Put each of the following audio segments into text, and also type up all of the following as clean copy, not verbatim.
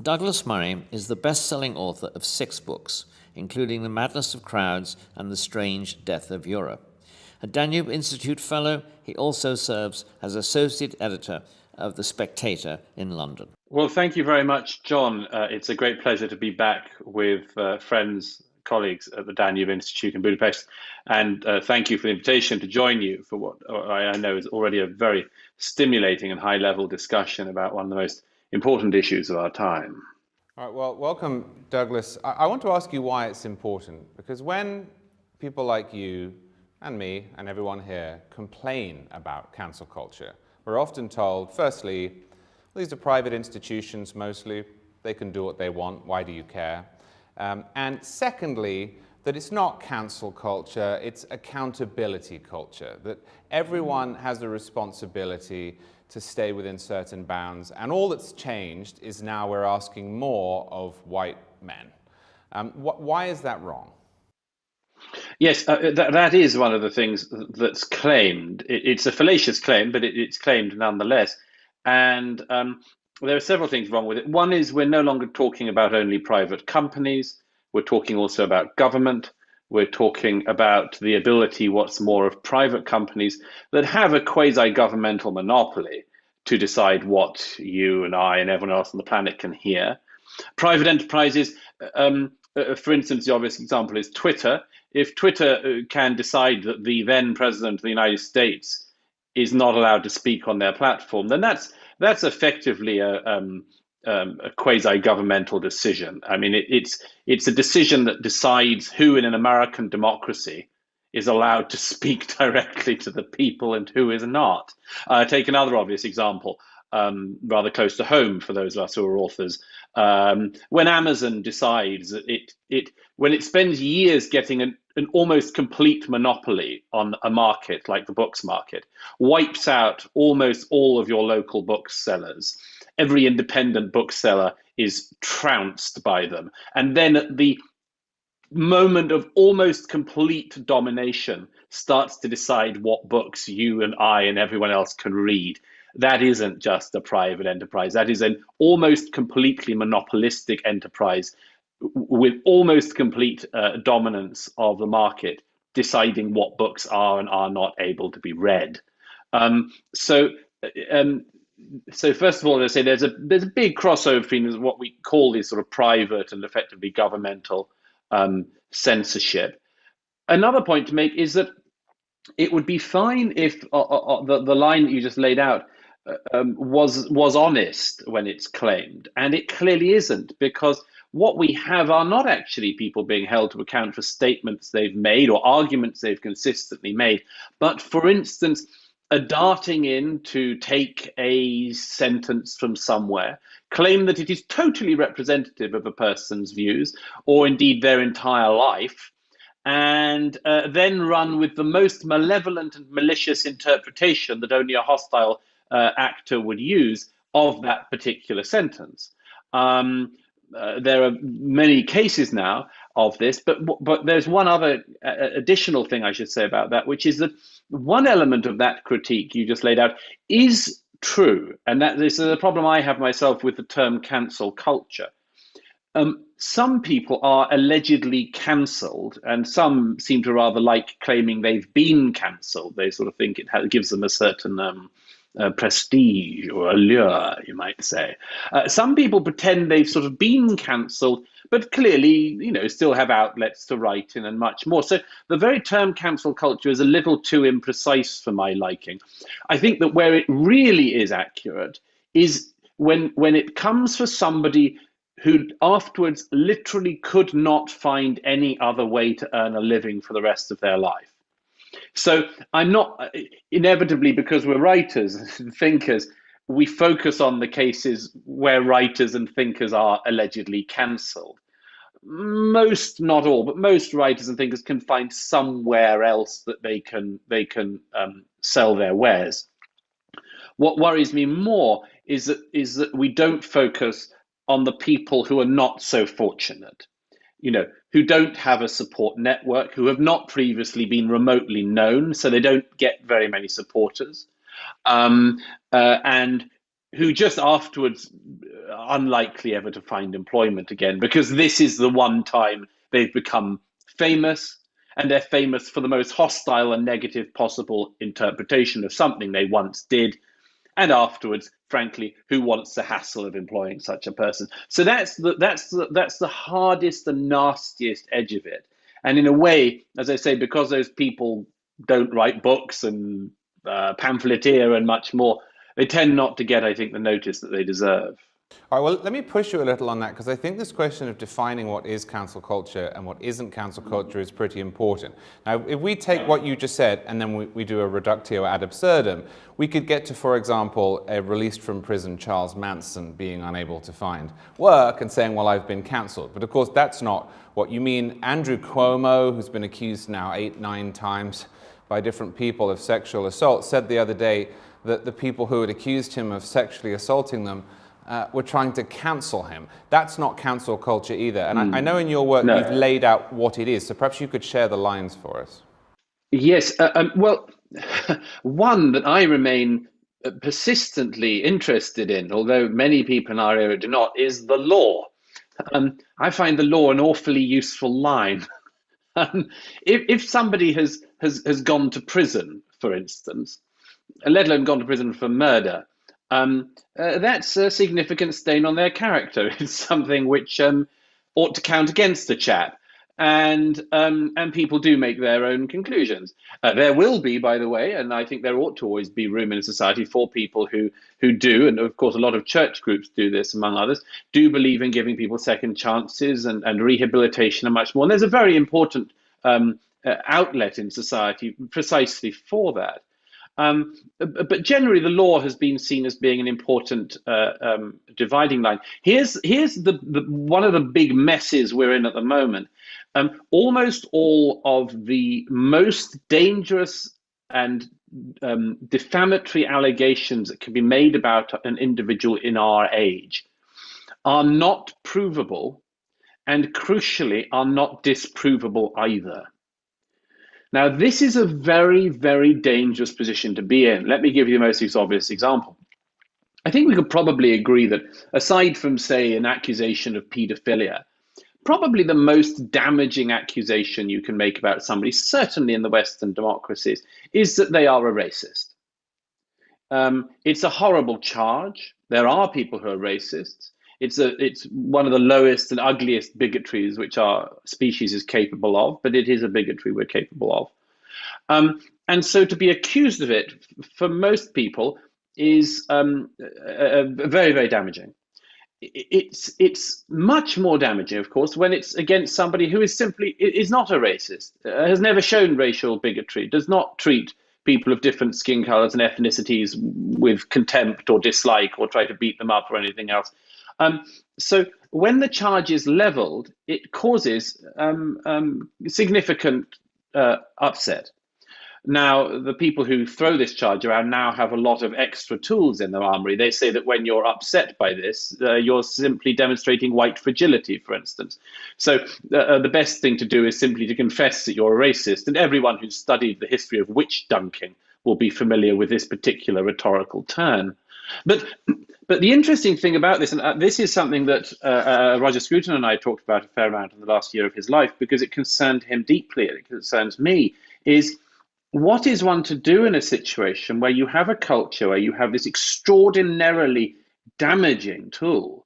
Douglas Murray is the best-selling author of 6 books, including The Madness of Crowds and The Strange Death of Europe. A Danube Institute Fellow, he also serves as Associate Editor of The Spectator in London. Well, thank you very much, John. It's a great pleasure to be back with friends, colleagues at the Danube Institute in Budapest. And thank you for the invitation to join you for what I know is already a very stimulating and high-level discussion about one of the most important issues of our time. All right, well, welcome, Douglas. I want to ask you why it's important, because when people like you and me and everyone here complain about cancel culture, we're often told, firstly, these are private institutions mostly, they can do what they want, why do you care? And secondly, that it's not cancel culture, it's accountability culture, that everyone has a responsibility to stay within certain bounds, and all that's changed is now we're asking more of white men. Why is that wrong? Yes, that is one of the things that's claimed. It's a fallacious claim, but it's claimed nonetheless. And there are several things wrong with it. One is we're no longer talking about only private companies. We're talking also about government. We're talking about the ability, what's more, of private companies that have a quasi-governmental monopoly to decide what you and I and everyone else on the planet can hear. Private enterprises, for instance, the obvious example is Twitter. If Twitter can decide that the then president of the United States is not allowed to speak on their platform, then that's effectively a quasi-governmental decision. I mean, it's a decision that decides who in an American democracy is allowed to speak directly to the people and who is not. Take another obvious example, rather close to home for those of us who are authors. When Amazon decides that when it spends years getting an almost complete monopoly on a market like the books market, wipes out almost all of your local booksellers. Every independent bookseller is trounced by them. And then at the moment of almost complete domination, starts to decide what books you and I and everyone else can read. That isn't just a private enterprise. That is an almost completely monopolistic enterprise with almost complete dominance of the market, deciding what books are and are not able to be read. So first of all, I say there's a big crossover between what we call these sort of private and effectively governmental censorship. Another point to make is that it would be fine if the line that you just laid out was honest when it's claimed, and it clearly isn't, because what we have are not actually people being held to account for statements they've made or arguments they've consistently made, but, for instance, darting in to take a sentence from somewhere, claim that it is totally representative of a person's views or indeed their entire life, and then run with the most malevolent and malicious interpretation that only a hostile actor would use of that particular sentence. There are many cases now of this, but there's one other additional thing I should say about that, which is that one element of that critique you just laid out is true, and that this is a problem I have myself with the term cancel culture. Some people are allegedly cancelled, and some seem to rather like claiming they've been cancelled. They sort of think it gives them a certain prestige or allure, you might say. Some people pretend they've sort of been cancelled, but clearly, still have outlets to write in and much more. So the very term cancel culture is a little too imprecise for my liking. I think that where it really is accurate is when it comes for somebody who afterwards literally could not find any other way to earn a living for the rest of their life. So I'm not, inevitably, because we're writers and thinkers, we focus on the cases where writers and thinkers are allegedly cancelled. Most, not all, but most writers and thinkers can find somewhere else that they can sell their wares. What worries me more is that we don't focus on the people who are not so fortunate, who don't have a support network, who have not previously been remotely known, so they don't get very many supporters, and who just afterwards are unlikely ever to find employment again, because this is the one time they've become famous, and they're famous for the most hostile and negative possible interpretation of something they once did. And afterwards, frankly, who wants the hassle of employing such a person? So that's the hardest and nastiest edge of it. And in a way, as I say, because those people don't write books and pamphleteer and much more, they tend not to get, I think, the notice that they deserve. All right, well, let me push you a little on that, because I think this question of defining what is cancel culture and what isn't cancel culture is pretty important. Now, if we take what you just said and then we do a reductio ad absurdum, we could get to, for example, a released from prison Charles Manson being unable to find work and saying, well, I've been cancelled. But of course, that's not what you mean. Andrew Cuomo, who's been accused now 8-9 times by different people of sexual assault, said the other day that the people who had accused him of sexually assaulting them were trying to cancel him. That's not cancel culture either. And I know in your work you've laid out what it is, so perhaps you could share the lines for us. Yes, well, one that I remain persistently interested in, although many people in our area do not, is the law. I find the law an awfully useful line. If somebody has gone to prison, for instance, let alone gone to prison for murder, that's a significant stain on their character. It's something which ought to count against the chap. And people do make their own conclusions. There will be, by the way, and I think there ought to always be room in society for people who do, and of course a lot of church groups do this, among others, do believe in giving people second chances and rehabilitation and much more. And there's a very important outlet in society precisely for that. But generally, the law has been seen as being an important dividing line. Here's the one of the big messes we're in at the moment. Almost all of the most dangerous and defamatory allegations that can be made about an individual in our age are not provable, and crucially, are not disprovable either. Now, this is a very, very dangerous position to be in. Let me give you the most obvious example. I think we could probably agree that, aside from, say, an accusation of paedophilia, probably the most damaging accusation you can make about somebody, certainly in the Western democracies, is that they are a racist. It's a horrible charge. There are people who are racists. It's one of the lowest and ugliest bigotries which our species is capable of, but it is a bigotry we're capable of. And so to be accused of it, for most people, is very, very damaging. It's much more damaging, of course, when it's against somebody who is not a racist, has never shown racial bigotry, does not treat people of different skin colors and ethnicities with contempt or dislike or try to beat them up or anything else. So when the charge is leveled, it causes significant upset. Now, the people who throw this charge around now have a lot of extra tools in their armory. They say that when you're upset by this, you're simply demonstrating white fragility, for instance. So the best thing to do is simply to confess that you're a racist. And everyone who's studied the history of witch dunking will be familiar with this particular rhetorical turn. But the interesting thing about this, and this is something that Roger Scruton and I talked about a fair amount in the last year of his life, because it concerned him deeply, and it concerns me, is what is one to do in a situation where you have a culture where you have this extraordinarily damaging tool,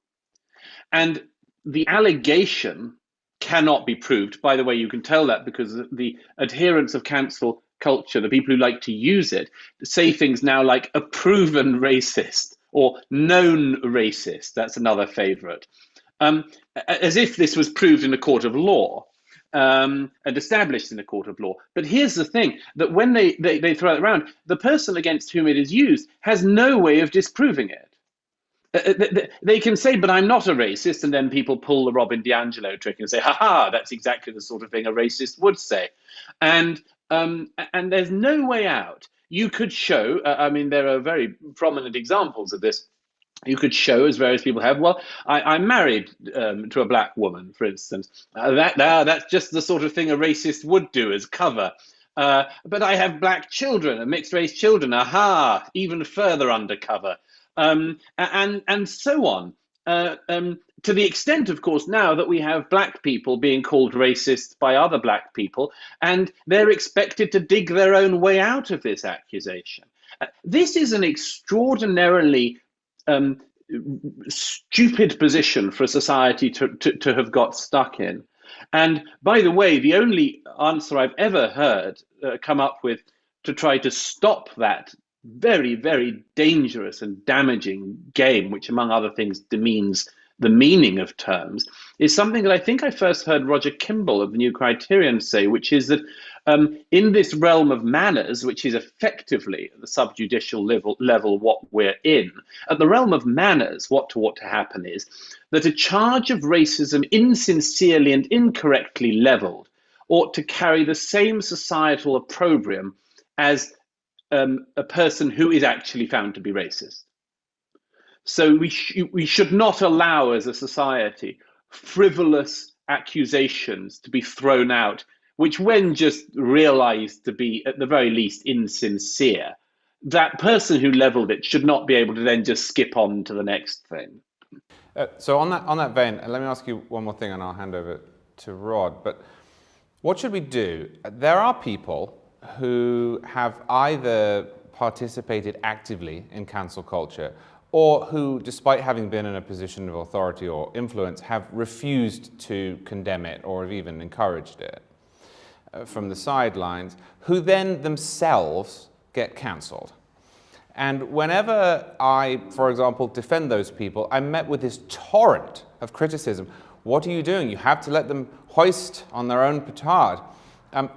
and the allegation cannot be proved? By the way, you can tell that because the adherents of cancel culture, the people who like to use it, say things now like a proven racist or known racist. That's another favorite. As if this was proved in a court of law. And established in a court of law. But here's the thing, that when they throw it around, the person against whom it is used has no way of disproving it. They can say, but I'm not a racist, and then people pull the Robin DiAngelo trick and say, ha, that's exactly the sort of thing a racist would say. And there's no way out. You could show, there are very prominent examples of this. You could show, as various people have, well, I'm married to a black woman, for instance. That's just the sort of thing a racist would do as cover. But I have black children and mixed race children. Aha, even further undercover, and so on. To the extent, of course, now that we have black people being called racist by other black people, and they're expected to dig their own way out of this accusation. This is an extraordinarily stupid position for a society to have got stuck in. And by the way, the only answer I've ever heard come up with to try to stop that very, very dangerous and damaging game, which among other things demeans the meaning of terms, is something that I think I first heard Roger Kimball of the New Criterion say, which is that in this realm of manners, which is effectively at the subjudicial level what we're in, at the realm of manners, what ought to happen is that a charge of racism insincerely and incorrectly leveled ought to carry the same societal opprobrium as a person who is actually found to be racist. So we should not allow as a society frivolous accusations to be thrown out, which when just realized to be at the very least insincere, that person who leveled it should not be able to then just skip on to the next thing. So on that vein, let me ask you one more thing and I'll hand over to Rod. But what should we do? There are people who have either participated actively in cancel culture or who, despite having been in a position of authority or influence, have refused to condemn it or have even encouraged it from the sidelines, who then themselves get cancelled. And whenever I, for example, defend those people, I'm met with this torrent of criticism. What are you doing? You have to let them hoist on their own petard.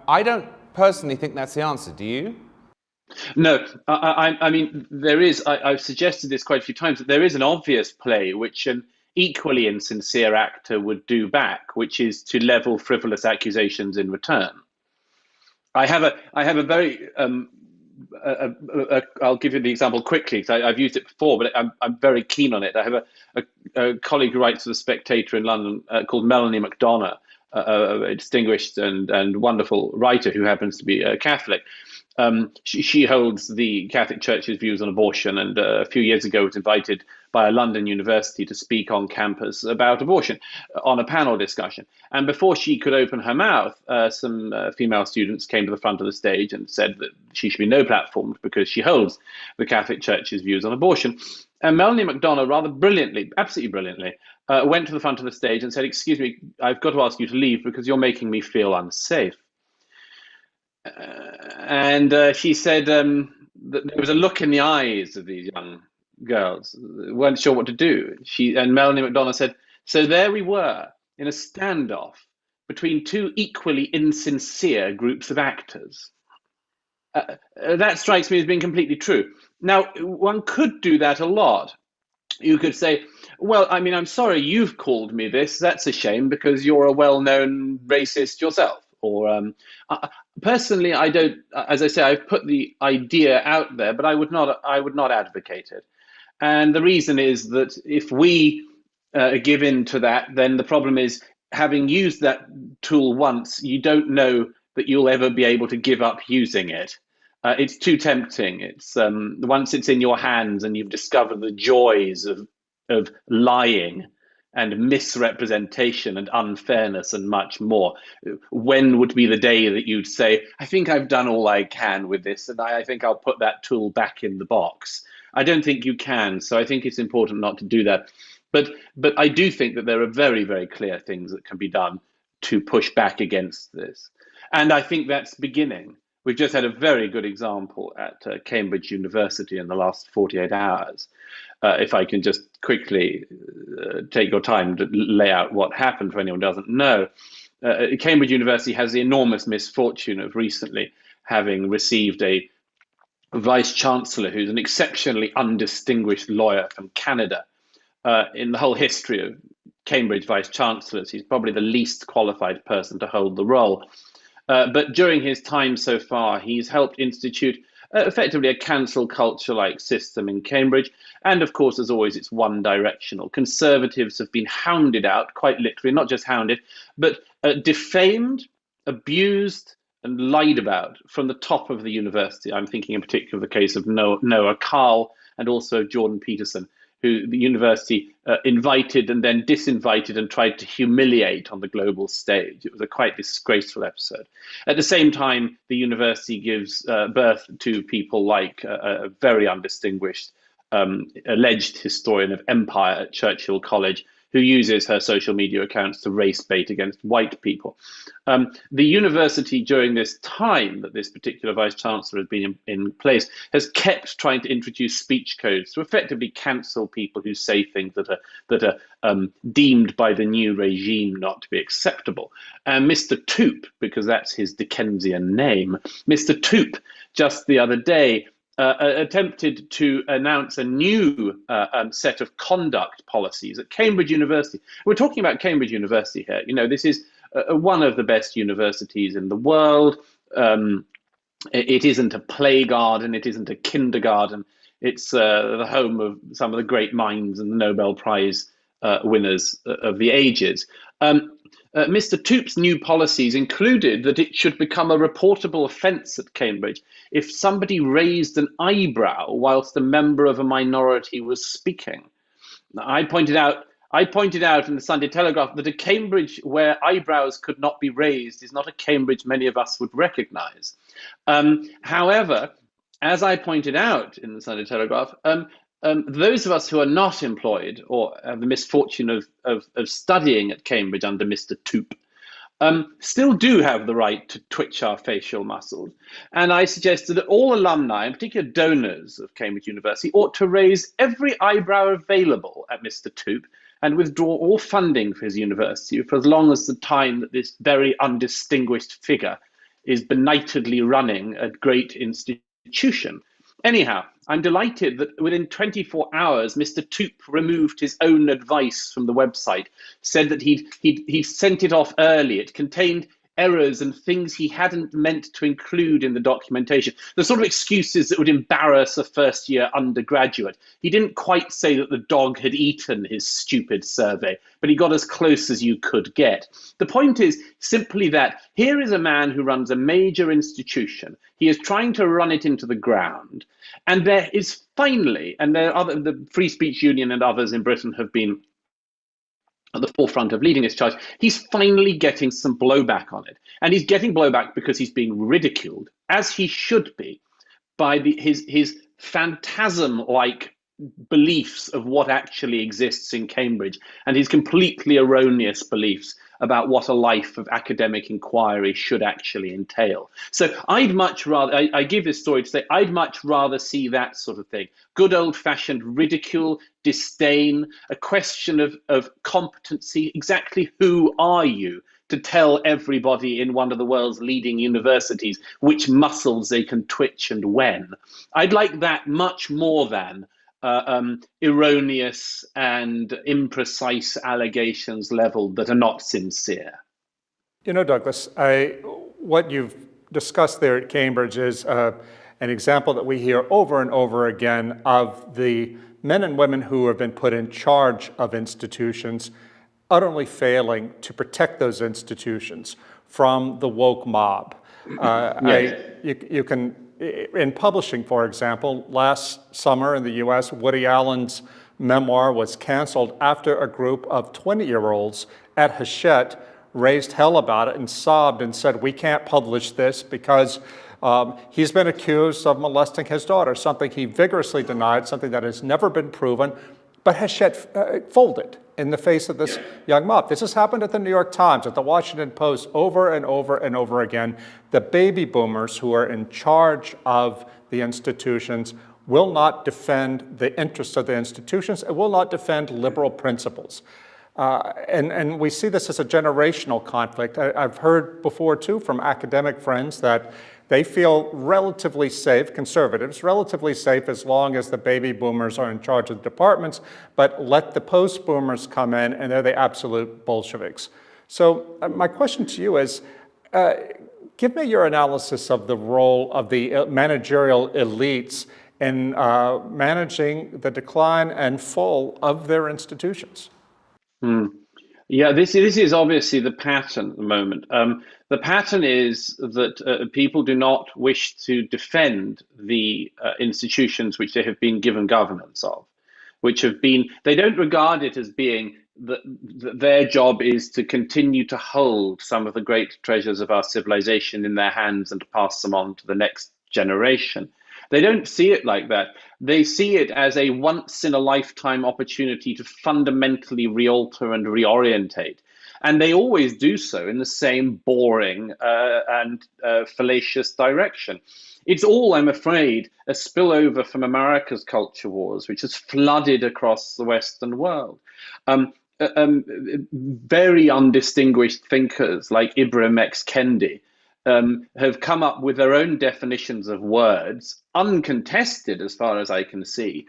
I don't personally think that's the answer. Do you? No, I mean, there is, I've suggested this quite a few times, that there is an obvious play which an equally insincere actor would do back, which is to level frivolous accusations in return. I have a very, I'll give you the example quickly, because I've used it before, but I'm very keen on it. I have a colleague who writes for The Spectator in London called Melanie McDonough, a distinguished and wonderful writer who happens to be a Catholic. She holds the Catholic Church's views on abortion, and a few years ago was invited by a London university to speak on campus about abortion on a panel discussion. And before she could open her mouth, some female students came to the front of the stage and said that she should be no platformed because she holds the Catholic Church's views on abortion. And Melanie McDonough, rather brilliantly, absolutely brilliantly, went to the front of the stage and said, "Excuse me, I've got to ask you to leave because you're making me feel unsafe." And she said that there was a look in the eyes of these young girls, weren't sure what to do. And Melanie McDonough said, "So there we were in a standoff between two equally insincere groups of actors." That strikes me as being completely true. Now, one could do that a lot. You could say, well, I mean, I'm sorry you've called me this. That's a shame because you're a well-known racist yourself. Or personally, I don't. As I say, I've put the idea out there, but I would not advocate it. And the reason is that if we give in to that, then the problem is, having used that tool once, you don't know that you'll ever be able to give up using it. It's too tempting. It's once it's in your hands and you've discovered the joys of lying and misrepresentation and unfairness and much more. When would be the day that you'd say, I think I've done all I can with this, and I think I'll put that tool back in the box? I don't think you can, so I think it's important not to do that. But I do think that there are very, very clear things that can be done to push back against this. And I think that's beginning. We've just had a very good example at Cambridge University in the last 48 hours. If I can just quickly take your time to lay out what happened for anyone who doesn't know. Cambridge University has the enormous misfortune of recently having received a vice chancellor who's an exceptionally undistinguished lawyer from Canada. In the whole history of Cambridge vice chancellors, he's probably the least qualified person to hold the role. But during his time so far, he's helped institute effectively a cancel culture-like system in Cambridge. And of course, as always, it's one directional. Conservatives have been hounded out, quite literally, not just hounded, but defamed, abused, and lied about from the top of the university. I'm thinking in particular of the case of Noah Carl and also Jordan Peterson, who the university invited and then disinvited and tried to humiliate on the global stage. It was a quite disgraceful episode. At the same time, the university gives birth to people like a very undistinguished alleged historian of empire at Churchill College, who uses her social media accounts to race bait against white people. The university, during this time that this particular vice chancellor has been in place, has kept trying to introduce speech codes to effectively cancel people who say things that are deemed by the new regime not to be acceptable. And Mr. Toop, because that's his Dickensian name, Mr. Toop, just the other day, attempted to announce a new set of conduct policies at Cambridge University. We're talking about Cambridge University here. You know, this is one of the best universities in the world. It isn't a play garden. It isn't a kindergarten. It's the home of some of the great minds and the Nobel Prize winners of the ages. Mr. Toop's new policies included that it should become a reportable offence at Cambridge if somebody raised an eyebrow whilst a member of a minority was speaking. I pointed out in the Sunday Telegraph that a Cambridge where eyebrows could not be raised is not a Cambridge many of us would recognise. However, as I pointed out in the Sunday Telegraph, those of us who are not employed or have the misfortune of studying at Cambridge under Mr. Toop still do have the right to twitch our facial muscles. And I suggested that all alumni, in particular donors of Cambridge University, ought to raise every eyebrow available at Mr. Toop and withdraw all funding for his university for as long as the time that this very undistinguished figure is benightedly running a great institution. Anyhow, I'm delighted that within 24 hours, Mr. Toop removed his own advice from the website, said that he'd sent it off early. It contained errors and things he hadn't meant to include in the documentation, the sort of excuses that would embarrass a first-year undergraduate. He didn't quite say that the dog had eaten his stupid survey, but he got as close as you could get. The point is simply that here is a man who runs a major institution. He is trying to run it into the ground. And there is finally, and there are the Free Speech Union and others in Britain have been at the forefront of leading this charge, he's finally getting some blowback on it. And he's getting blowback because he's being ridiculed, as he should be, by his phantasm-like beliefs of what actually exists in Cambridge and his completely erroneous beliefs about what a life of academic inquiry should actually entail. So I'd much rather, I give this story to say, I'd much rather see that sort of thing. Good old-fashioned ridicule, disdain, a question of competency. Exactly who are you to tell everybody in one of the world's leading universities which muscles they can twitch and when? I'd like that much more than erroneous and imprecise allegations leveled that are not sincere. You know, Douglas, what you've discussed there at Cambridge is an example that we hear over and over again of the men and women who have been put in charge of institutions utterly failing to protect those institutions from the woke mob. Yes. You can, in publishing, for example, last summer in the US, Woody Allen's memoir was canceled after a group of 20-year-olds at Hachette raised hell about it and sobbed and said, we can't publish this because he's been accused of molesting his daughter, something he vigorously denied, something that has never been proven. But Hachette folded in the face of this young mob. This has happened at the New York Times, at the Washington Post, over and over and over again. The baby boomers who are in charge of the institutions will not defend the interests of the institutions and will not defend liberal principles. And we see this as a generational conflict. I've heard before, too, from academic friends that they feel relatively safe, conservatives, relatively safe as long as the baby boomers are in charge of the departments, but let the post-boomers come in and they're the absolute Bolsheviks. So my question to you is, give me your analysis of the role of the managerial elites in managing the decline and fall of their institutions. Yeah, this is obviously the pattern at the moment. The pattern is that people do not wish to defend the institutions which they have been given governance of, which have been, they don't regard it as being that their job is to continue to hold some of the great treasures of our civilization in their hands and to pass them on to the next generation. They don't see it like that. They see it as a once in a lifetime opportunity to fundamentally realter and reorientate. And they always do so in the same boring and fallacious direction. It's all, I'm afraid, a spillover from America's culture wars, which has flooded across the Western world. Very undistinguished thinkers like Ibram X. Kendi have come up with their own definitions of words, uncontested as far as I can see.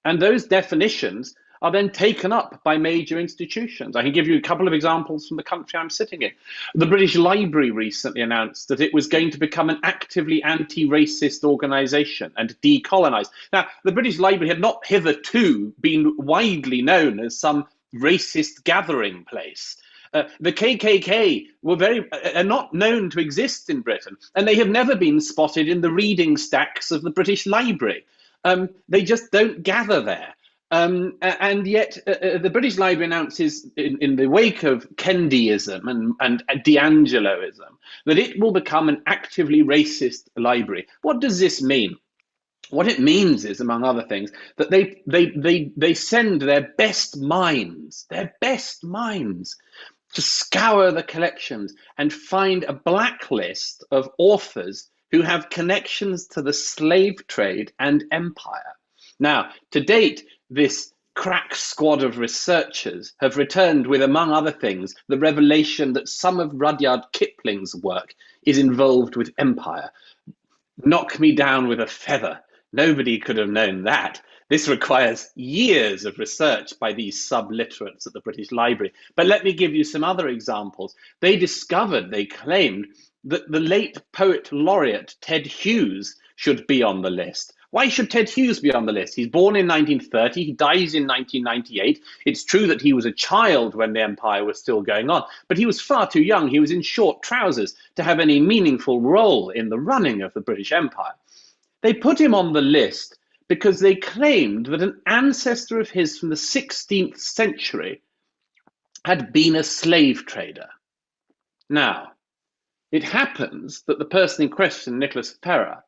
And those definitions are then taken up by major institutions. I can give you a couple of examples from the country I'm sitting in. The British Library recently announced that it was going to become an actively anti-racist organisation and decolonise. Now, the British Library had not hitherto been widely known as some racist gathering place. The KKK are not known to exist in Britain, and they have never been spotted in the reading stacks of the British Library. They just don't gather there. And yet the British Library announces in the wake of Kendyism and D'Angeloism that it will become an actively racist library. What does this mean? What it means is, among other things, that they send their best minds to scour the collections and find a blacklist of authors who have connections to the slave trade and empire. Now, to date, this crack squad of researchers have returned with, among other things, the revelation that some of Rudyard Kipling's work is involved with empire. Knock me down with a feather. Nobody could have known that. This requires years of research by these subliterates at the British Library. But let me give you some other examples. They claimed, that the late poet laureate Ted Hughes should be on the list. Why should Ted Hughes be on the list? He's born in 1930, he dies in 1998. It's true that he was a child when the empire was still going on, but he was far too young. He was in short trousers to have any meaningful role in the running of the British Empire. They put him on the list because they claimed that an ancestor of his from the 16th century had been a slave trader. Now, it happens that the person in question, Nicholas Ferrer,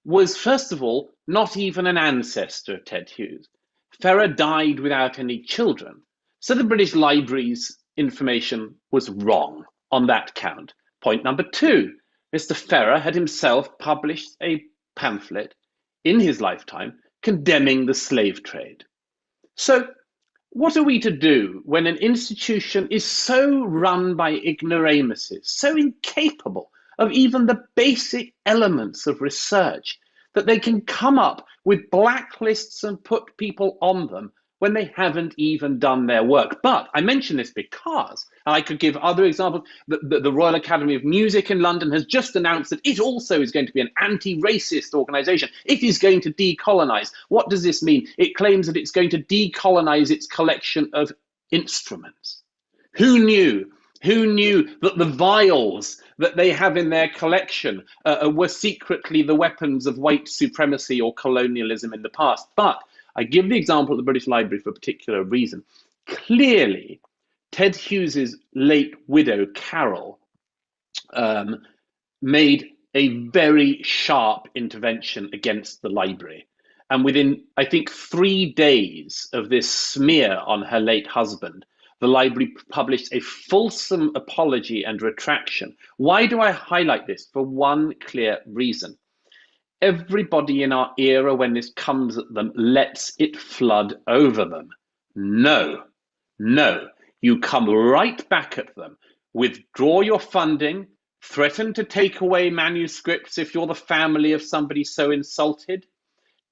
was, first of all, not even an ancestor of Ted Hughes. Ferrer died without any children, so the British Library's information was wrong on that count. Point number two, Mr. Ferrer had himself published a pamphlet in his lifetime condemning the slave trade. So what are we to do when an institution is so run by ignoramuses, so incapable of even the basic elements of research, that they can come up with blacklists and put people on them when they haven't even done their work? But I mention this because, and I could give other examples, the Royal Academy of Music in London has just announced that it also is going to be an anti-racist organisation. It is going to decolonise. What does this mean? It claims that it's going to decolonise its collection of instruments. Who knew? Who knew that the vials that they have in their collection were secretly the weapons of white supremacy or colonialism in the past? But I give the example of the British Library for a particular reason. Clearly, Ted Hughes's late widow, Carol, made a very sharp intervention against the library. And within, I think, 3 days of this smear on her late husband, the library published a fulsome apology and retraction. Why do I highlight this? For one clear reason. Everybody in our era, when this comes at them, lets it flood over them. No, you come right back at them, withdraw your funding, threaten to take away manuscripts if you're the family of somebody so insulted.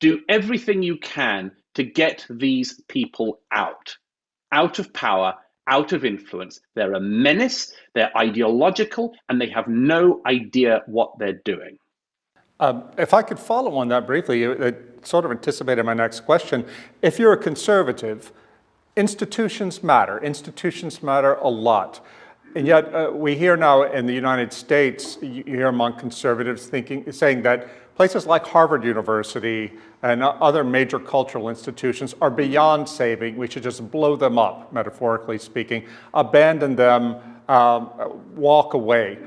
Do everything you can to get these people out of power, out of influence. They're a menace, they're ideological, and they have no idea what they're doing. If I could follow on that briefly, it sort of anticipated my next question. If you're a conservative, institutions matter. Institutions matter a lot. And yet we hear now in the United States, you hear among conservatives saying that places like Harvard University and other major cultural institutions are beyond saving. We should just blow them up, metaphorically speaking, abandon them, walk away.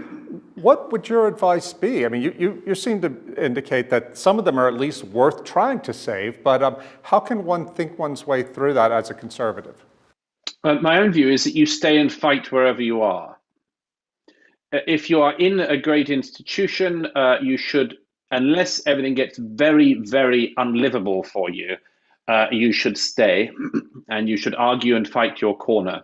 What would your advice be? I mean, you seem to indicate that some of them are at least worth trying to save, but how can one think one's way through that as a conservative? My own view is that you stay and fight wherever you are. If you are in a great institution, you should, unless everything gets very, very unlivable for you, you should stay and you should argue and fight your corner.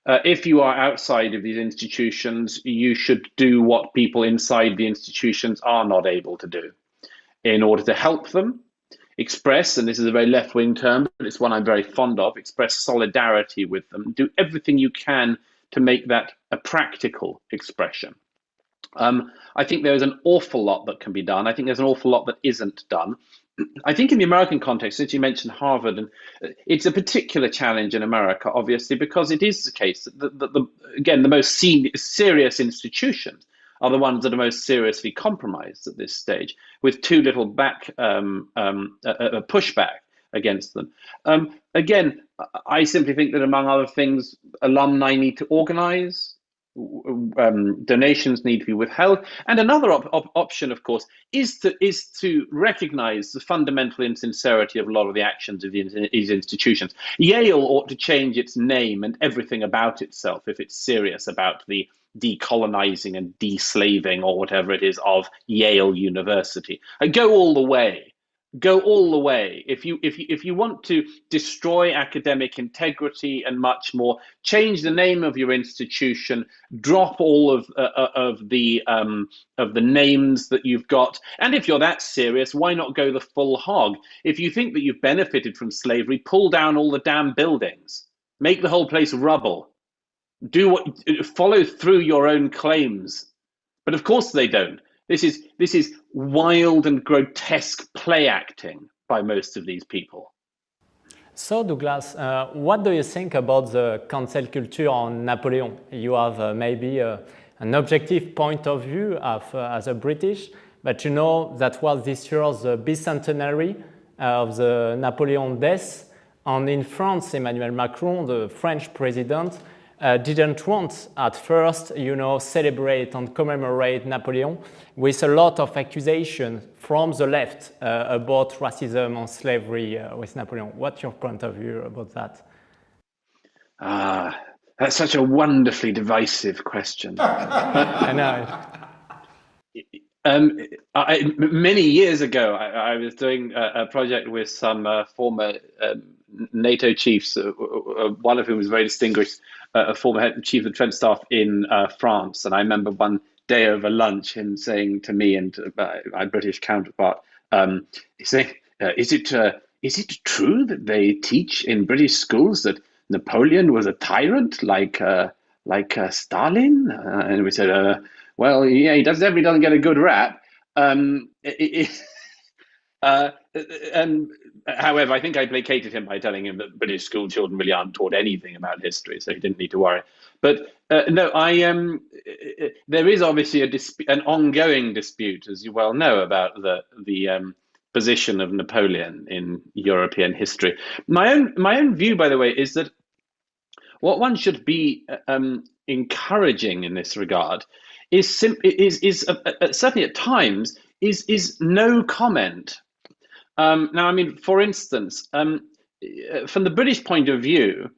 If you are outside of these institutions, you should do what people inside the institutions are not able to do in order to help them express, and this is a very left-wing term, but it's one I'm very fond of, express solidarity with them. Do everything you can to make that a practical expression. I think there is an awful lot that can be done. I think there's an awful lot that isn't done. I think in the American context, since you mentioned Harvard, and it's a particular challenge in America, obviously, because it is the case that again, the most serious institutions are the ones that are most seriously compromised at this stage, with too little pushback against them. Again, I simply think that, among other things, alumni need to organize. Donations need to be withheld, and another option, of course, is to recognize the fundamental insincerity of a lot of the actions of these institutions. Yale ought to change its name and everything about itself if it's serious about the decolonizing and deslaving, or whatever it is, of Yale University. Go all the way. Go all the way. If you want to destroy academic integrity and much more, change the name of your institution, drop all of the names that you've got, and if you're that serious, why not go the full hog? If you think that you've benefited from slavery, pull down all the damn buildings, make the whole place rubble, follow through your own claims. But of course they don't. This is wild and grotesque play acting by most of these people. So, Douglas, what do you think about the cancel culture on Napoleon? You have maybe an objective point of view as a British, but you know that was this year the bicentenary of the Napoleon death. And in France, Emmanuel Macron, the French president, didn't want at first, celebrate and commemorate Napoleon, with a lot of accusations from the left about racism and slavery with Napoleon. What's your point of view about that? That's such a wonderfully divisive question. I know. Many years ago, I was doing a project with some former NATO chiefs, one of whom was very distinguished, a former chief of defense staff in France. And I remember one day over lunch him saying to me and my British counterpart, he's saying, is it true that they teach in British schools that Napoleon was a tyrant like Stalin? And we said, well, yeah, he definitely doesn't get a good rap. However, I think I placated him by telling him that British school children really aren't taught anything about history, so he didn't need to worry. But no, there is obviously an ongoing dispute, as you well know, about the position of Napoleon in European history. My own view, by the way, is that what one should be encouraging in this regard is certainly at times is no comment. Now, I mean, for instance, from the British point of view,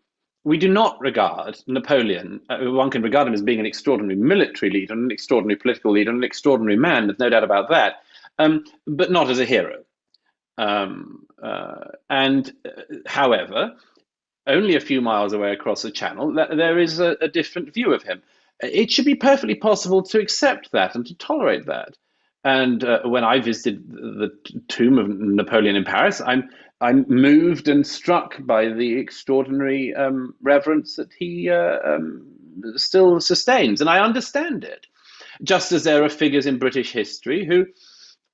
we do not regard Napoleon. One can regard him as being an extraordinary military leader, an extraordinary political leader, an extraordinary man. There's no doubt about that, but not as a hero. However, only a few miles away across the Channel, there is a different view of him. It should be perfectly possible to accept that and to tolerate that. And when I visited the tomb of Napoleon in Paris, I'm moved and struck by the extraordinary reverence that he still sustains, and I understand it. Just as there are figures in British history who,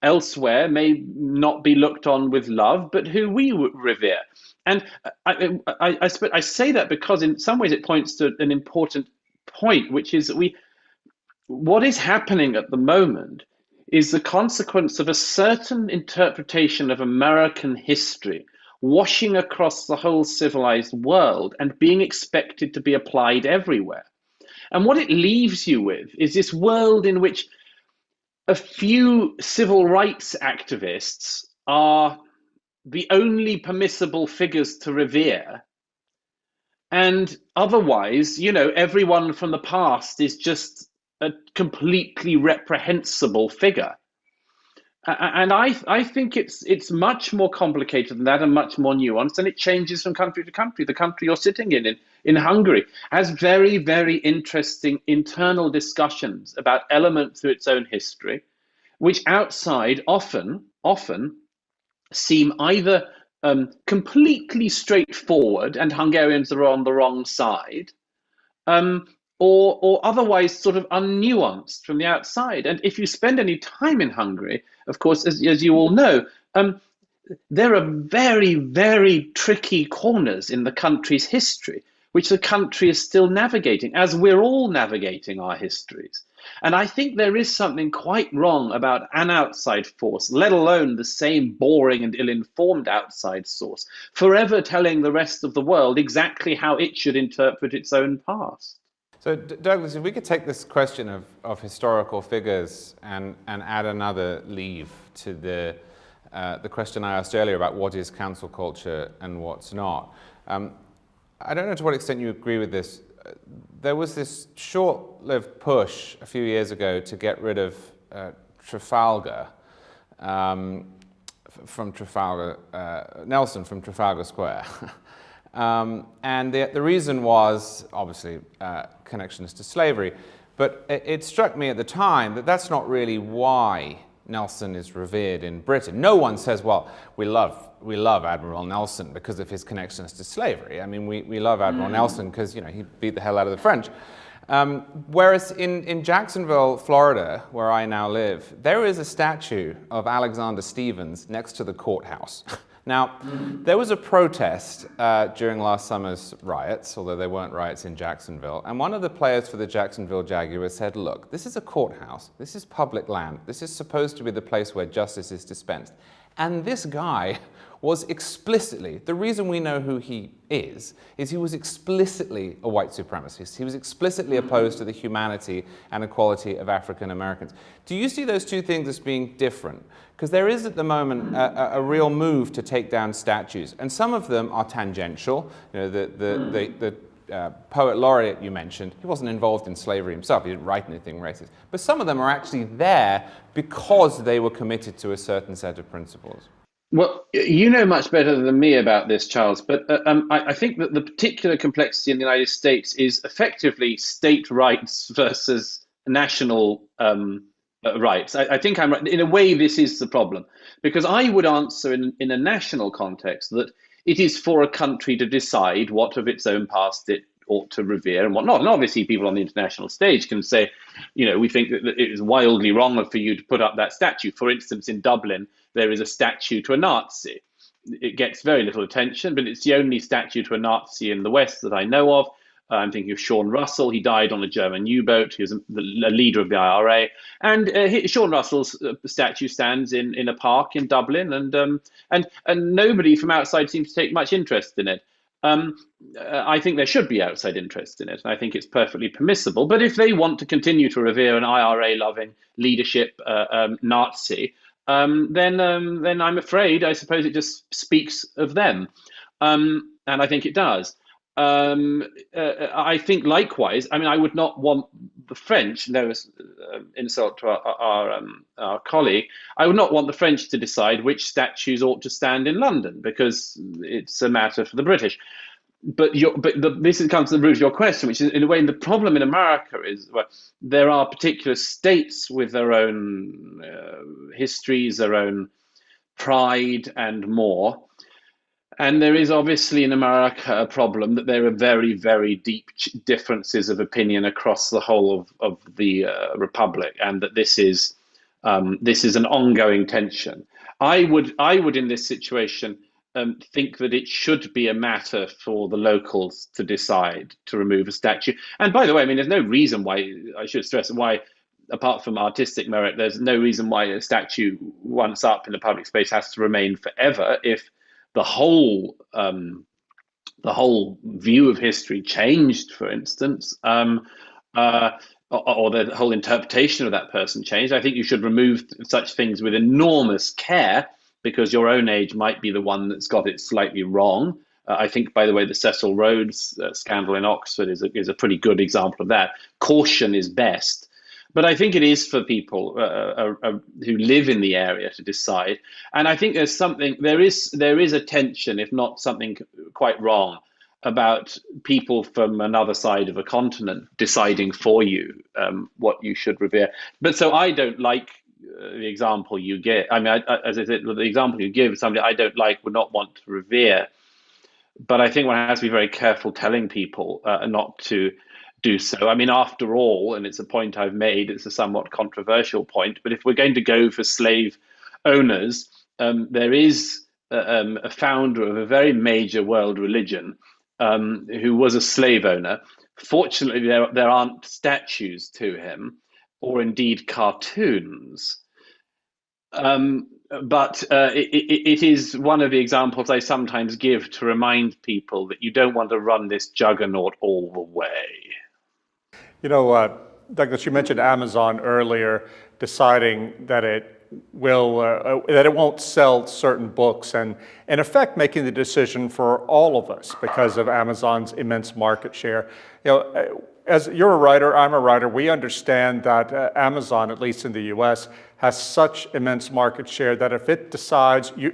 elsewhere may not be looked on with love, but who we revere. And I say that because in some ways it points to an important point, which is that what is happening at the moment is the consequence of a certain interpretation of American history washing across the whole civilized world and being expected to be applied everywhere. And what it leaves you with is this world in which a few civil rights activists are the only permissible figures to revere. And otherwise, everyone from the past is just a completely reprehensible figure. And I think it's much more complicated than that and much more nuanced, and it changes from country to country. The country you're sitting in Hungary, has very, very interesting internal discussions about elements of its own history, which outside often seem either completely straightforward and Hungarians are on the wrong side, or otherwise sort of unnuanced from the outside. And if you spend any time in Hungary, of course, as you all know, there are very, very tricky corners in the country's history, which the country is still navigating, as we're all navigating our histories. And I think there is something quite wrong about an outside force, let alone the same boring and ill-informed outside source, forever telling the rest of the world exactly how it should interpret its own past. So, Douglas, if we could take this question of historical figures and add another leave to the question I asked earlier about what is cancel culture and what's not. I don't know to what extent you agree with this. There was this short-lived push a few years ago to get rid of Trafalgar, from Trafalgar, Nelson from Trafalgar Square. And the reason was, obviously, connections to slavery. But it struck me at the time that that's not really why Nelson is revered in Britain. No one says, well, we love Admiral Nelson because of his connections to slavery. I mean, we love Admiral Nelson because, he beat the hell out of the French. Whereas in Jacksonville, Florida, where I now live, there is a statue of Alexander Stephens next to the courthouse. Now, there was a protest during last summer's riots, although there weren't riots in Jacksonville, and one of the players for the Jacksonville Jaguars said, look, this is a courthouse, this is public land, this is supposed to be the place where justice is dispensed. And this guy was explicitly, the reason we know who he is he was explicitly a white supremacist. He was explicitly opposed to the humanity and equality of African Americans. Do you see those two things as being different? Because there is at the moment a real move to take down statues, and some of them are tangential. The poet laureate you mentioned, he wasn't involved in slavery himself, he didn't write anything racist. But some of them are actually there because they were committed to a certain set of principles. Well, you know much better than me about this, Charles, but I think that the particular complexity in the United States is effectively state rights versus national rights. I think I'm right. In a way, this is the problem, because I would answer in a national context that it is for a country to decide what of its own past it ought to revere and what not. And obviously people on the international stage can say, we think that it is wildly wrong for you to put up that statue. For instance, in Dublin, there is a statue to a Nazi. It gets very little attention, but it's the only statue to a Nazi in the West that I know of. I'm thinking of Sean Russell. He died on a German U-boat. He was the leader of the IRA. And Sean Russell's statue stands in a park in Dublin, and nobody from outside seems to take much interest in it. I think there should be outside interest in it, and I think it's perfectly permissible. But if they want to continue to revere an IRA-loving leadership Nazi, then I'm afraid, I suppose it just speaks of them, and I think it does. I think likewise, I would not want the French, no insult to our colleague, I would not want the French to decide which statues ought to stand in London, because it's a matter for the British. But this comes to the root of your question, which is, in a way, the problem in America is, well, there are particular states with their own histories, their own pride and more. And there is obviously in America a problem that there are very, very deep differences of opinion across the whole of the Republic, and that this is This is an ongoing tension. I would in this situation think that it should be a matter for the locals to decide to remove a statue. And by the way, I mean, there's no reason why, I should stress, why, apart from artistic merit, there's no reason why a statue once up in the public space has to remain forever if the whole view of history changed, for instance, or the whole interpretation of that person changed. I think you should remove such things with enormous care, because your own age might be the one that's got it slightly wrong. I think, by the way, the Cecil Rhodes scandal in Oxford is a pretty good example of that. Caution is best. But I think it is for people who live in the area to decide. And I think there is a tension, if not something quite wrong, about people from another side of a continent deciding for you what you should revere. But so I don't like the example you give. I mean, as I said, the example you give, somebody I don't like would not want to revere. But I think one has to be very careful telling people not to do so. I mean, after all, and it's a point I've made, it's a somewhat controversial point, but if we're going to go for slave owners, there is a founder of a very major world religion who was a slave owner. Fortunately, there aren't statues to him, or indeed cartoons. But it is one of the examples I sometimes give to remind people that you don't want to run this juggernaut all the way. You know, Douglas, you mentioned Amazon earlier deciding that it won't sell certain books, and in effect making the decision for all of us because of Amazon's immense market share. You know, as you're a writer, I'm a writer, we understand that Amazon, at least in the US, has such immense market share that if it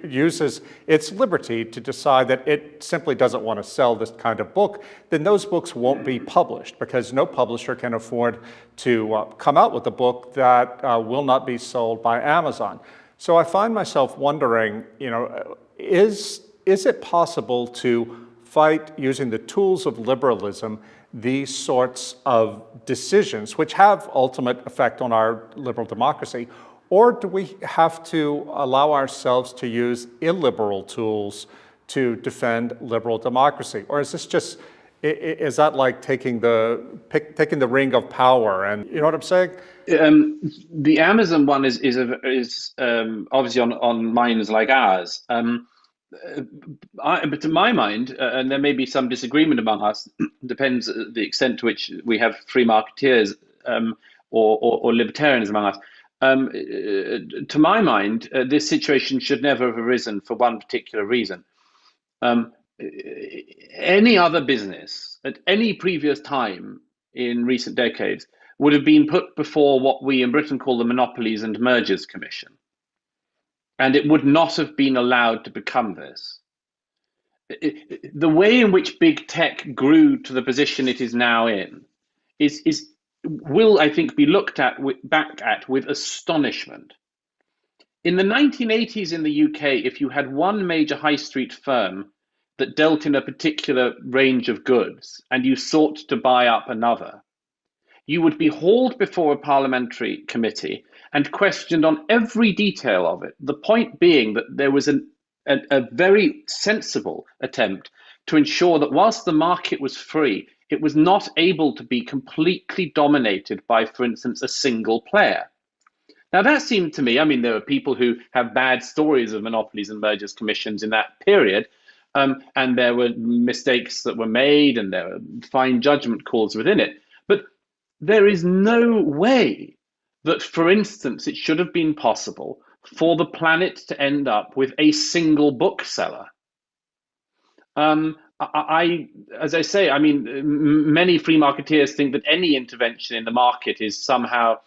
uses its liberty to decide that it simply doesn't want to sell this kind of book, then those books won't be published, because no publisher can afford to come out with a book that will not be sold by Amazon. So I find myself wondering, you know, is it possible to fight using the tools of liberalism these sorts of decisions, which have ultimate effect on our liberal democracy? Or do we have to allow ourselves to use illiberal tools to defend liberal democracy? Or is this just, is that like taking the ring of power? And you know what I'm saying? The Amazon one is obviously on minds like ours. But to my mind, and there may be some disagreement among us, depends the extent to which we have free marketeers or libertarians among us. To my mind, this situation should never have arisen for one particular reason. Any other business at any previous time in recent decades would have been put before what we in Britain call the Monopolies and Mergers Commission. And it would not have been allowed to become this. The way in which big tech grew to the position it is now in will, I think, be looked back at with astonishment. In the 1980s in the UK, if you had one major high street firm that dealt in a particular range of goods and you sought to buy up another, you would be hauled before a parliamentary committee and questioned on every detail of it. The point being that there was a very sensible attempt to ensure that whilst the market was free, it was not able to be completely dominated by, for instance, a single player. Now that seemed to me, I mean, there are people who have bad stories of monopolies and mergers commissions in that period, and there were mistakes that were made and there were fine judgment calls within it. But there is no way that, for instance, it should have been possible for the planet to end up with a single bookseller. As I say, I mean, many free marketeers think that any intervention in the market is somehow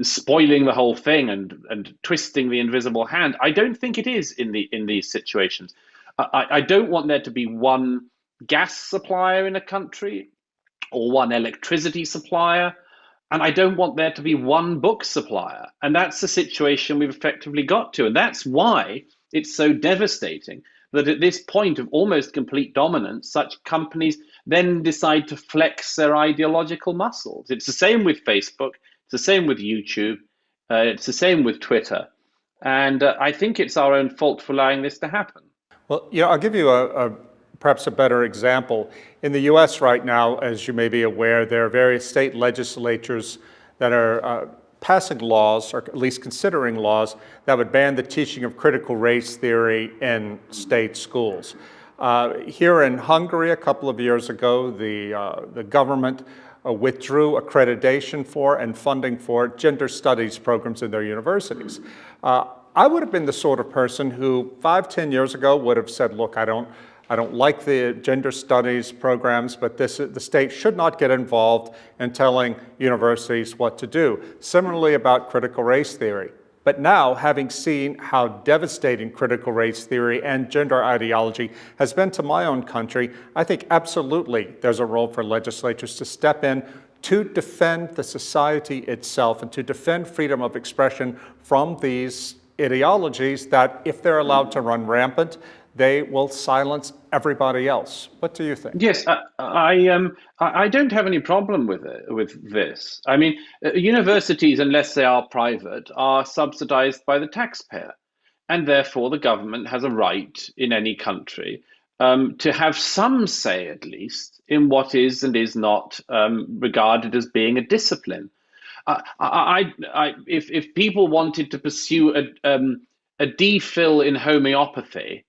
spoiling the whole thing and twisting the invisible hand. I don't think it is in these situations. I don't want there to be one gas supplier in a country or one electricity supplier, and I don't want there to be one book supplier. And that's the situation we've effectively got to. And that's why it's so devastating that at this point of almost complete dominance, such companies then decide to flex their ideological muscles. It's the same with Facebook, It's the same with YouTube. It's the same with Twitter. And I think it's our own fault for allowing this to happen. Well, I'll give you perhaps a better example. In the US right now, as you may be aware, there are various state legislatures that are passing laws, or at least considering laws, that would ban the teaching of critical race theory in state schools. Here in Hungary, a couple of years ago, the government withdrew accreditation for and funding for gender studies programs in their universities. I would have been the sort of person who 5-10 years ago would have said, look, I don't like the gender studies programs, but the state should not get involved in telling universities what to do. Similarly about critical race theory. But now, having seen how devastating critical race theory and gender ideology has been to my own country, I think absolutely there's a role for legislatures to step in to defend the society itself and to defend freedom of expression from these ideologies that, if they're allowed to run rampant, they will silence everybody else. What do you think? Yes, I don't have any problem with this. I mean, universities, unless they are private, are subsidized by the taxpayer, and therefore the government has a right in any country to have some say, at least, in what is and is not regarded as being a discipline. If people wanted to pursue a DPhil in homeopathy,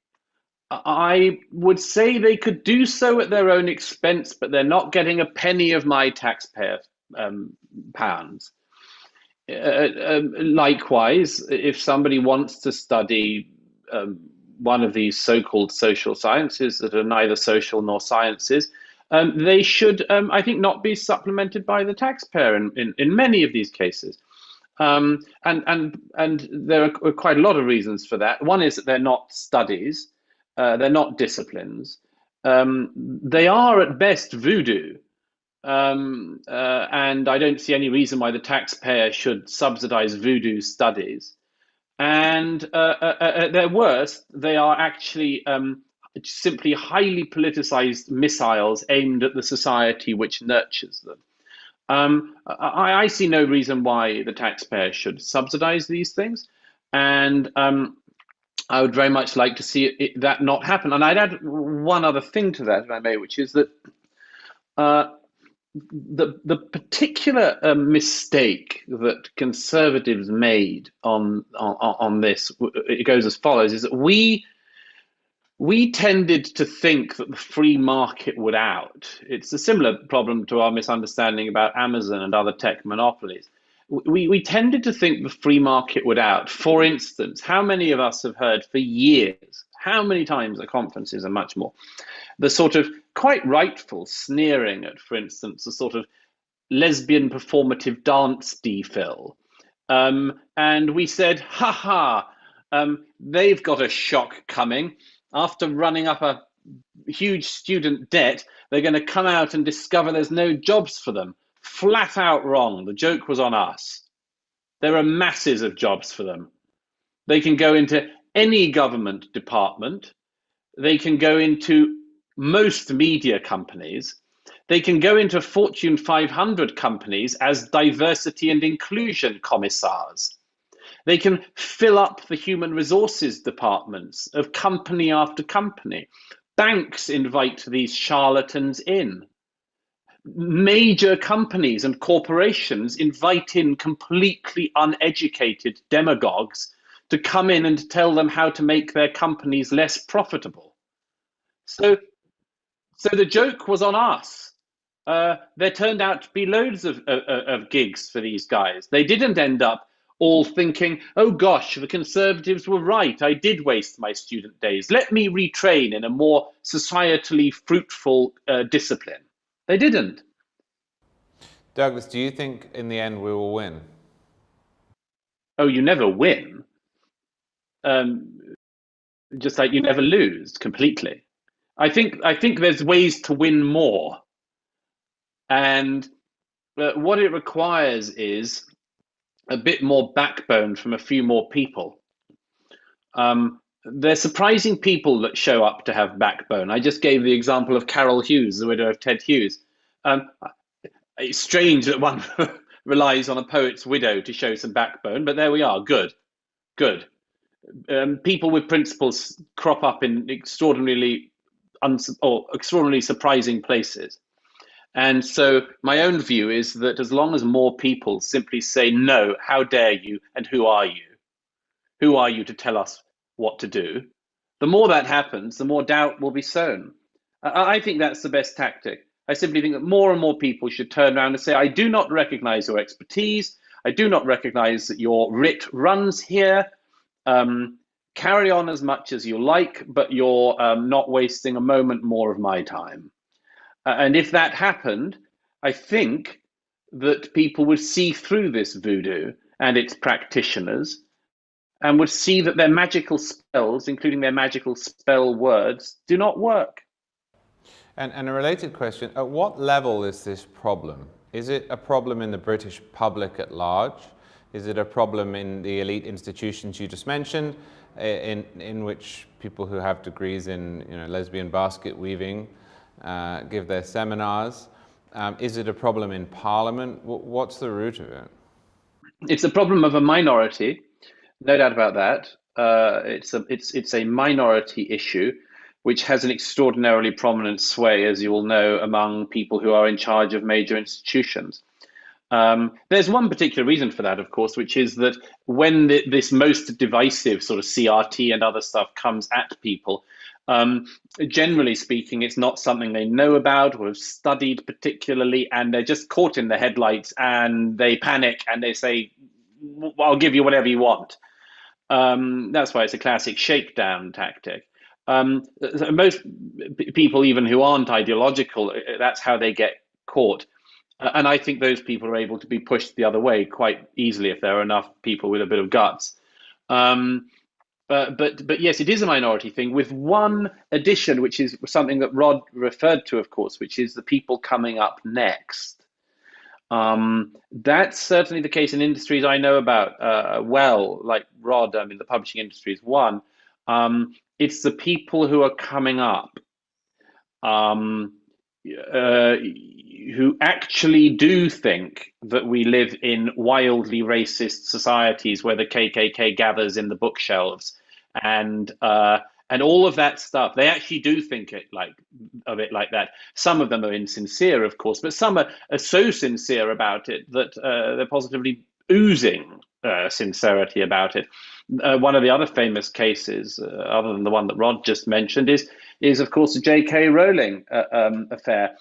I would say they could do so at their own expense, but they're not getting a penny of my taxpayer pounds. Likewise, if somebody wants to study one of these so-called social sciences that are neither social nor sciences, they should, I think, not be supplemented by the taxpayer in many of these cases. And there are quite a lot of reasons for that. One is that they're not studies. They're not disciplines. They are at best voodoo. And I don't see any reason why the taxpayer should subsidize voodoo studies. And at their worst, they are actually simply highly politicized missiles aimed at the society which nurtures them. I see no reason why the taxpayer should subsidize these things. And I would very much like to see that not happen. And I'd add one other thing to that, if I may, which is that the particular mistake that conservatives made on this, it goes as follows: is that we tended to think that the free market would out. It's a similar problem to our misunderstanding about Amazon and other tech monopolies. We tended to think the free market would out. For instance, how many of us have heard for years, how many times at conferences and much more, the sort of quite rightful sneering at, for instance, the sort of lesbian performative dance DPhil. And we said, ha ha, they've got a shock coming. After running up a huge student debt, they're going to come out and discover there's no jobs for them. Flat out wrong. The joke was on us. There are masses of jobs for them. They can go into any government department. They can go into most media companies. They can go into Fortune 500 companies as diversity and inclusion commissars. They can fill up the human resources departments of company after company. Banks invite these charlatans in. Major companies and corporations invite in completely uneducated demagogues to come in and tell them how to make their companies less profitable. So the joke was on us. There turned out to be loads of gigs for these guys. They didn't end up all thinking, oh gosh, the conservatives were right. I did waste my student days. Let me retrain in a more societally fruitful discipline. They didn't. Douglas, do you think in the end we will win? Oh, you never win. Just like you never lose completely. I think there's ways to win more. And what it requires is a bit more backbone from a few more people. They're surprising people that show up to have backbone. I just gave the example of Carol Hughes, the widow of Ted Hughes. It's strange that one relies on a poet's widow to show some backbone, but there we are. Good. People with principles crop up in extraordinarily surprising places. And so my own view is that as long as more people simply say, no, how dare you, and who are you? Who are you to tell us what to do? The more that happens, the more doubt will be sown. I think that's the best tactic. I simply think that more and more people should turn around and say, I do not recognize your expertise. I do not recognize that your writ runs here. Carry on as much as you like, but you're not wasting a moment more of my time. And if that happened, I think that people would see through this voodoo and its practitioners and would see that their magical spells, including their magical spell words, do not work. And a related question, at what level is this problem? Is it a problem in the British public at large? Is it a problem in the elite institutions you just mentioned, in which people who have degrees in lesbian basket weaving give their seminars? Is it a problem in Parliament? What's the root of it? It's a problem of a minority, no doubt about that. It's a minority issue, which has an extraordinarily prominent sway, as you will know, among people who are in charge of major institutions. There's one particular reason for that, of course, which is that when this most divisive sort of CRT and other stuff comes at people, generally speaking, it's not something they know about or have studied particularly, and they're just caught in the headlights and they panic and they say, well, I'll give you whatever you want. That's why it's a classic shakedown tactic. Most people, even who aren't ideological, that's how they get caught. And I think those people are able to be pushed the other way quite easily if there are enough people with a bit of guts. But yes, it is a minority thing, with one addition, which is something that Rod referred to, of course, which is the people coming up next. That's certainly the case in industries I know about well, like Rod. I mean, the publishing industry is one. It's the people who are coming up who actually do think that we live in wildly racist societies where the KKK gathers in the bookshelves and all of that stuff. They actually do think of it like that. Some of them are insincere, of course, but some are so sincere about it that they're positively oozing sincerity about it. One of the other famous cases, other than the one that Rod just mentioned, is of course the J.K. Rowling affair,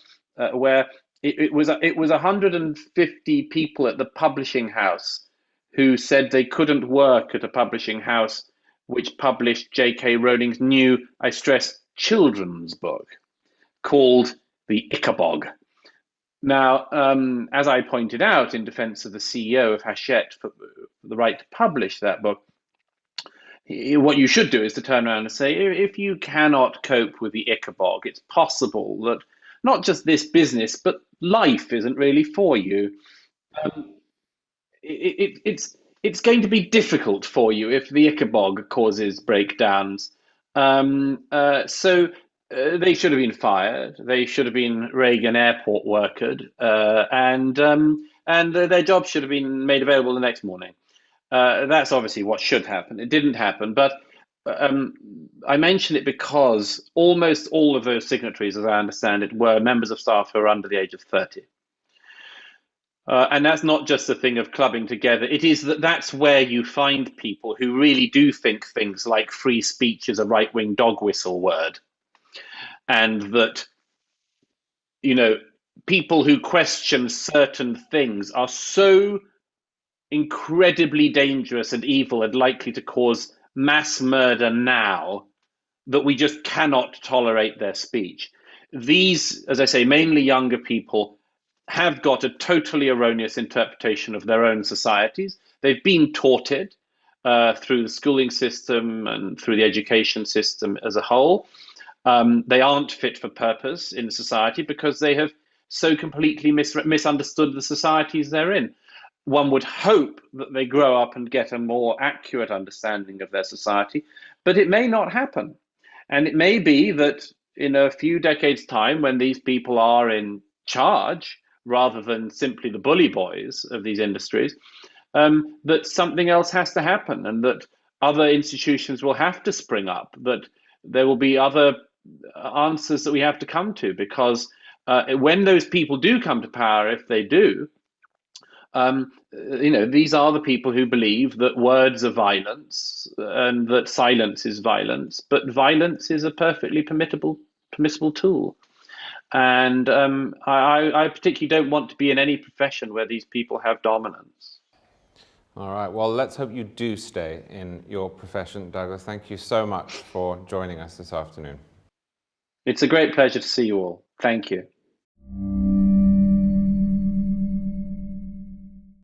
where it was 150 people at the publishing house who said they couldn't work at a publishing house which published J.K. Rowling's new, I stress, children's book called The Ichabog. Now, as I pointed out in defense of the CEO of Hachette for the right to publish that book, what you should do is to turn around and say, if you cannot cope with the Ichabog, it's possible that not just this business, but life isn't really for you. It's going to be difficult for you if the Ichabog causes breakdowns. So they should have been fired. They should have been Reagan airport workered, and their job should have been made available the next morning. That's obviously what should happen. It didn't happen, but I mention it because almost all of those signatories, as I understand it, were members of staff who are under the age of 30. And that's not just a thing of clubbing together. It is that's where you find people who really do think things like free speech is a right-wing dog whistle word. And that, people who question certain things are so incredibly dangerous and evil and likely to cause mass murder now that we just cannot tolerate their speech. These, as I say, mainly younger people, have got a totally erroneous interpretation of their own societies. They've been taught it through the schooling system and through the education system as a whole. They aren't fit for purpose in society because they have so completely misunderstood the societies they're in. One would hope that they grow up and get a more accurate understanding of their society, but it may not happen. And it may be that in a few decades' time, when these people are in charge, rather than simply the bully boys of these industries, that something else has to happen, and that other institutions will have to spring up, that there will be other answers that we have to come to, because when those people do come to power, if they do, these are the people who believe that words are violence and that silence is violence, but violence is a perfectly permissible tool. And I particularly don't want to be in any profession where these people have dominance. All right, well, let's hope you do stay in your profession, Douglas. Thank you so much for joining us this afternoon. It's a great pleasure to see you all. Thank you.